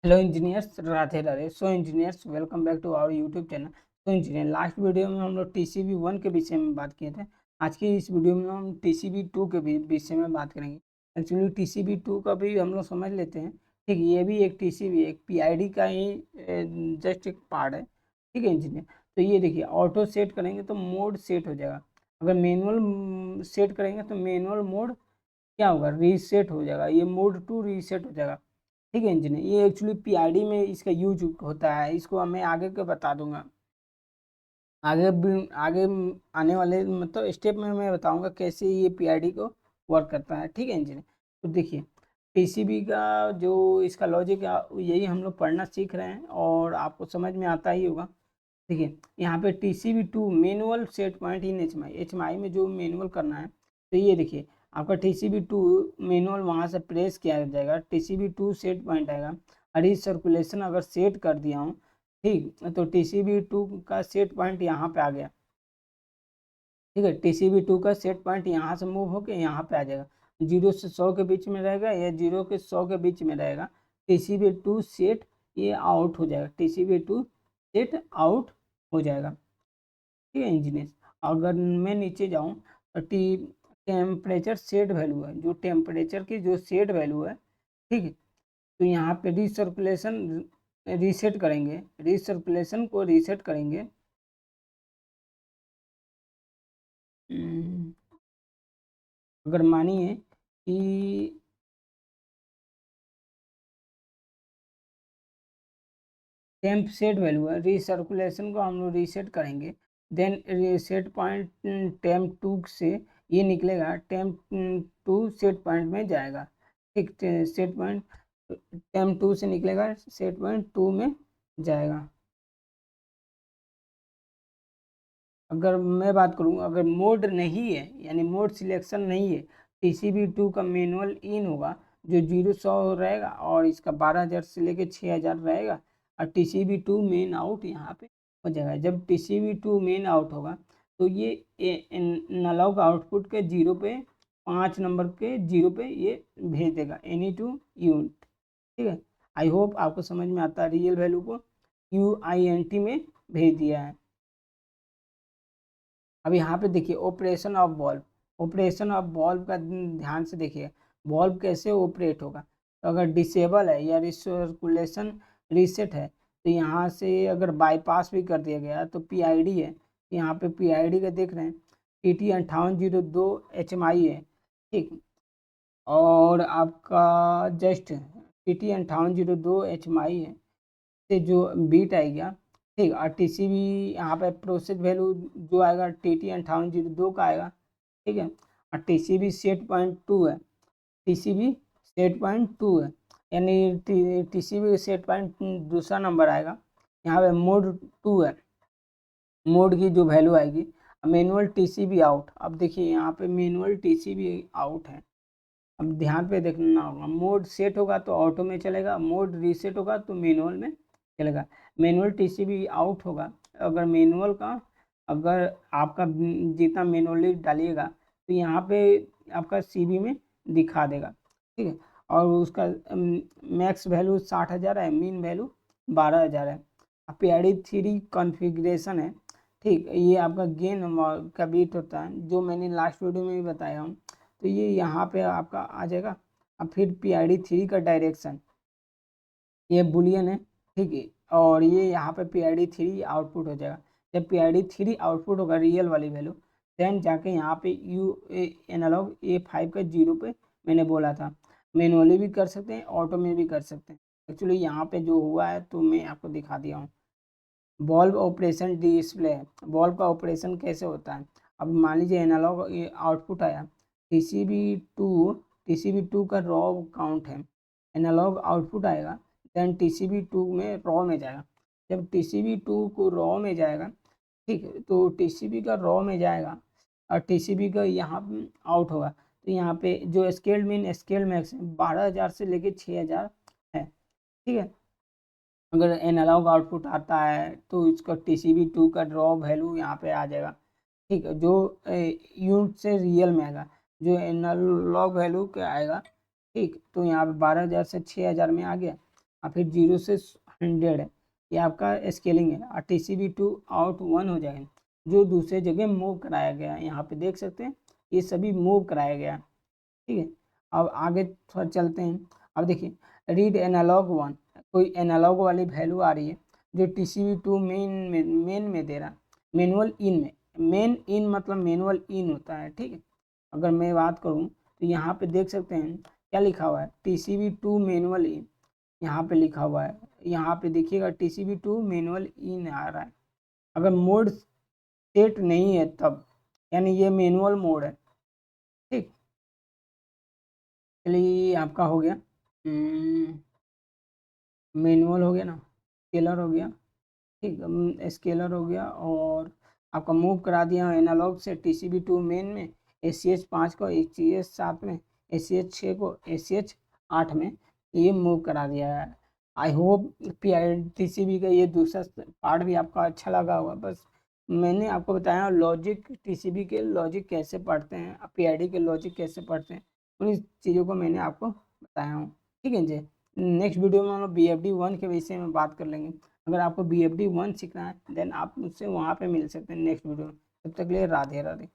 Hello engineers, Radhe Radhe. So engineers, welcome back to our YouTube channel. तो engineer, last video में हम लोग TCB 1 के विषय में बात किए थे। आज की इस वीडियो में हम टीसीबी 2 के विषय में बात करेंगे। एक्चुअली टीसीबी 2 का भी हम लोग समझ लेते हैं। ठीक, ये भी एक टीसीबी, एक पीआईडी का ही जस्ट एक पार्ट है। ठीक है इंजीनियर, तो ये देखिए, ऑटो सेट करेंगे तो मोड सेट हो जाएगा। अगर मैनुअल सेट करेंगे तो मैनुअल मोड क्या होगा, रीसेट हो जाएगा। ये मोड 2 रीसेट हो जाएगा। ठीक है इंजीनियर, ये एक्चुअली पीआईडी में इसका यूज होता है। इसको मैं आगे के बता दूंगा। आगे आने वाले मतलब स्टेप में मैं बताऊंगा कैसे ये पीआईडी को वर्क करता है। ठीक है इंजीनियर, तो देखिए, टीसीबी का जो इसका लॉजिक है, यही हम लोग पढ़ना सीख रहे हैं और आपको समझ में आता ही होगा। देखिए, यहाँ पे TCB2 manual set point in H M I में जो मैनुअल करना है, तो ये देखिए, आपका TCB2 मैनुअल वहाँ से प्रेस किया जाएगा, TCB2 सेट पॉइंट आएगा। सर्कुलेशन अगर सेट कर दिया हूँ, ठीक, तो TCB2 का सेट पॉइंट यहाँ पे आ गया। ठीक है, TCB2 का सेट पॉइंट यहाँ से मूव होके यहाँ पे आ जाएगा। 0 से 100 के बीच में रहेगा या 0 के 100 के बीच में रहेगा। TCB2 सेट ये आउट हो जाएगा, TCB2 सेट आउट हो जाएगा। ठीक है इंजीनियर, अगर मैं नीचे जाऊँ तो टेम्परेचर सेट वैल्यू है, जो टेम्परेचर की जो सेट वैल्यू है, ठीक है, तो यहाँ पे रीसर्कुलेशन रीसेट करेंगे, रीसर्कुलेशन को रीसेट करेंगे। हम्म, अगर मानिए कि टेम्प सेट वैल्यू है, रीसर्कुलेशन को हम लोग रीसेट करेंगे। देन रीसेट पॉइंट टेम्प 2 से ये निकलेगा, टेम्प 2 सेट पॉइंट में जाएगा। ठीक, सेट पॉइंट टेम्प 2 से निकलेगा, सेट पॉइंट 2 में जाएगा। अगर मैं बात करूँ, अगर मोड नहीं है यानी मोड सिलेक्शन नहीं है, TCB2 का मैनुअल इन होगा, जो 0 100 रहेगा और इसका 12,000 से लेके 6,000 रहेगा। और TCB2 मेन आउट यहाँ पे हो जाएगा। जब TCB2 मेन आउट होगा तो ये एनालॉग आउटपुट के 0 पे, 5 नंबर के 0 पे ये भेज देगा एनी टू यूनिट। ठीक है, आई होप आपको समझ में आता है। रियल वैल्यू को UINT में भेज दिया है। अब यहाँ पे देखिए, operation of bulb, operation of bulb का ध्यान से देखिए, बॉल्ब कैसे ऑपरेट होगा। तो अगर डिसेबल है या रिसर्कुलेशन रीसेट है, तो यहाँ से अगर बाईपास भी कर दिया गया तो पीआईडी है। यहाँ पे पीआईडी का देख रहे हैं, TT5802 HMI है। ठीक, और आपका जस्ट TT5802 HMI है, से जो बीट आएगा। ठीक, और TCB यहाँ पे प्रोसेस वैल्यू जो आएगा TT5802 का आएगा। ठीक है, और TCB सेट पॉइंट 2 है, TCB सेट पॉइंट 2 है, यानी TCB सेट पॉइंट दूसरा नंबर आएगा। यहाँ पे मोड 2 है, मोड की जो वैल्यू आएगी। मैनुअल TCB आउट, अब देखिए यहाँ पे मैनुअल TCB आउट है। अब ध्यान पे देखना होगा, मोड सेट होगा तो ऑटो में चलेगा, मोड रीसेट होगा तो मैनुअल में चलेगा। मैनुअल TCB आउट होगा, अगर मैनुअल का, अगर आपका जितना मैनुअली डालिएगा तो यहाँ पे आपका CB में दिखा देगा। ठीक है, और उसका मैक्स वैल्यू 60,000 है, मीन वैल्यू 12,000 है। PID3 कॉन्फ़िगरेशन है। ठीक, ये आपका गेन का बीट होता है, जो मैंने लास्ट वीडियो में भी बताया हूँ। तो ये यहाँ पे आपका आ जाएगा। अब फिर PID3 का डायरेक्शन, ये बुलियन है। ठीक है, और ये यहाँ पे PID3 आउटपुट हो जाएगा। जब PID3 आउटपुट होगा रियल वाली वैल्यू, देन जाके यहाँ पे एनालॉग A5 का 0 पे मैंने बोला था, मैनुअली भी कर सकते हैं, ऑटो में भी कर सकते हैं। एक्चुअली यहाँ पे जो हुआ है तो मैं आपको दिखा दिया हूँ। बल्ब ऑपरेशन डिस्प्ले, बल्ब का ऑपरेशन कैसे होता है। अब मान लीजिए एनालॉग आउटपुट आया, TCB2 का रॉ काउंट है, एनालॉग आउटपुट आएगा, देन TCB2 में रॉ में जाएगा। जब TCB2 को रॉ में जाएगा, ठीक है, तो TCB का रॉ में जाएगा और TCB का यहाँ आउट होगा। तो यहाँ पे जो स्केल मीन स्केल मैक्स 12,000 से लेके 6,000 है। ठीक है, अगर एनालॉग आउटपुट आता है तो इसका TCB2 का रॉ वैल्यू यहाँ पे आ जाएगा। ठीक है, जो यूनिट से रियल में आएगा, जो एनालॉग वैल्यू क्या आएगा। ठीक, तो यहाँ पे 12,000 से 6,000 में आ गया। और फिर 0 से 100 है, ये आपका स्केलिंग है। और TCB2 आउट 1 हो जाएगा, जो दूसरे जगह मूव कराया गया है। यहाँ पे देख सकते हैं ये सभी मूव कराया गया है, ठीक है। अब आगे थोड़ा चलते हैं। अब देखिए रीड एनालॉग 1, कोई एनालॉग वाली वैल्यू आ रही है जो TCB2 मेन में दे रहा, मैनुअल इन में। मेन इन मतलब मैनुअल इन होता है, ठीक है। अगर मैं बात करूँ तो यहाँ पे देख सकते हैं क्या लिखा हुआ है, TCB2 मैनुअल इन, यहाँ पे लिखा हुआ है। यहाँ पे देखिएगा TCB2 मैनुअल इन आ रहा है। अगर मोड सेट नहीं है तब, यानी ये मैनुअल मोड है, ठीक। चलिए आपका हो गया मैनुअल हो गया ना, स्केलर हो गया, ठीक। स्केलर हो गया और आपका मूव करा दिया एनालॉग से TCB2 मेन में, ACH 5 को ACH 7 में, ACH 6 को ACH 8 में, ये मूव करा दिया है। आई होप TCB का ये दूसरा पार्ट भी आपका अच्छा लगा होगा। बस मैंने आपको बताया लॉजिक, TCB के लॉजिक कैसे पढ़ते हैं, PID के लॉजिक कैसे पढ़ते हैं, उन चीज़ों को मैंने आपको बताया हूँ, ठीक है जी। नेक्स्ट वीडियो में हम लोग BFD 1 के विषय में बात कर लेंगे। अगर आपको BFD 1 सीखना है देन आप मुझसे वहाँ पे मिल सकते हैं नेक्स्ट वीडियो में। तब तक के लिए राधे राधे।